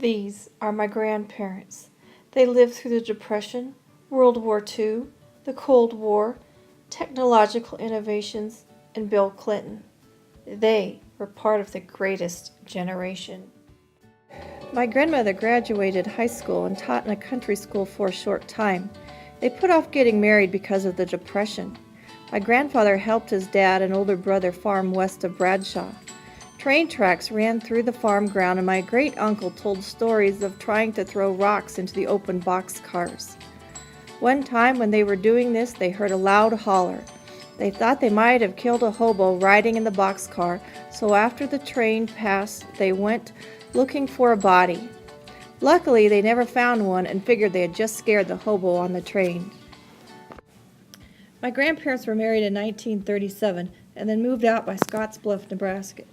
These are my grandparents. They lived through the Depression, World War II, the Cold War, technological innovations, and Bill Clinton. They were part of the greatest generation. My grandmother graduated high school and taught in a country school for a short time. They put off getting married because of the Depression. My grandfather helped his dad and older brother farm west of Bradshaw. Train tracks ran through the farm ground, and my great-uncle told stories of trying to throw rocks into the open boxcars. One time when they were doing this, they heard a loud holler. They thought they might have killed a hobo riding in the boxcar, so after the train passed, they went looking for a body. Luckily, they never found one and figured they had just scared the hobo on the train. My grandparents were married in 1937 and then moved out by Scottsbluff, Nebraska.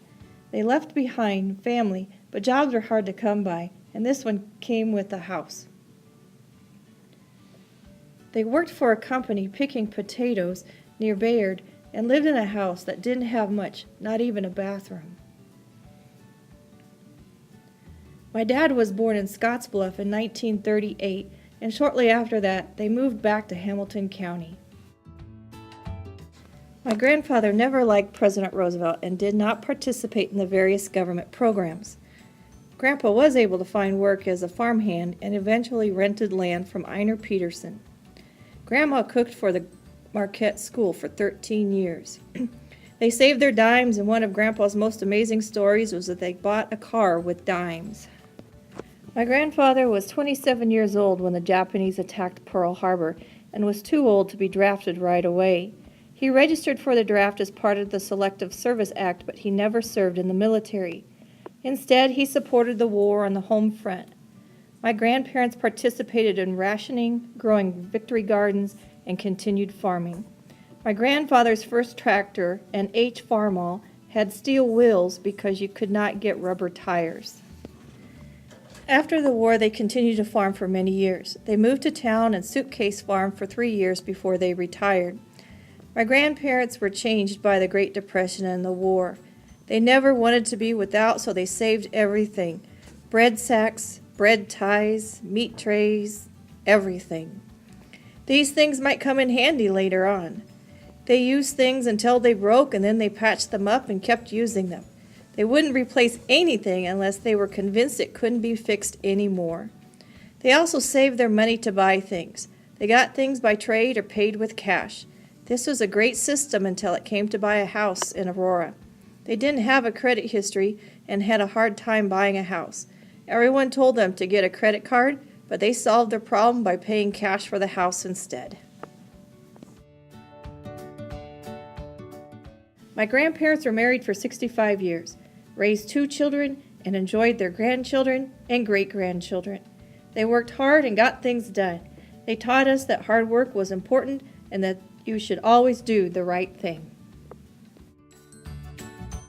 They left behind family, but jobs were hard to come by, and this one came with a house. They worked for a company picking potatoes near Bayard and lived in a house that didn't have much, not even a bathroom. My dad was born in Scottsbluff in 1938, and shortly after that, they moved back to Hamilton County. My grandfather never liked President Roosevelt and did not participate in the various government programs. Grandpa was able to find work as a farmhand and eventually rented land from Einar Peterson. Grandma cooked for the Marquette School for 13 years. They saved their dimes, and one of Grandpa's most amazing stories was that they bought a car with dimes. My grandfather was 27 years old when the Japanese attacked Pearl Harbor and was too old to be drafted right away. He registered for the draft as part of the Selective Service Act, but he never served in the military. Instead, he supported the war on the home front. My grandparents participated in rationing, growing victory gardens, and continued farming. My grandfather's first tractor, an H Farmall, had steel wheels because you could not get rubber tires. After the war, they continued to farm for many years. They moved to town and suitcase farmed for 3 years before they retired. My grandparents were changed by the Great Depression and the war. They never wanted to be without, so they saved everything. Bread sacks, bread ties, meat trays, everything. These things might come in handy later on. They used things until they broke, and then they patched them up and kept using them. They wouldn't replace anything unless they were convinced it couldn't be fixed anymore. They also saved their money to buy things. They got things by trade or paid with cash. This was a great system until it came to buy a house in Aurora. They didn't have a credit history and had a hard time buying a house. Everyone told them to get a credit card, but they solved their problem by paying cash for the house instead. My grandparents were married for 65 years, raised 2 children, and enjoyed their grandchildren and great-grandchildren. They worked hard and got things done. They taught us that hard work was important and that you should always do the right thing.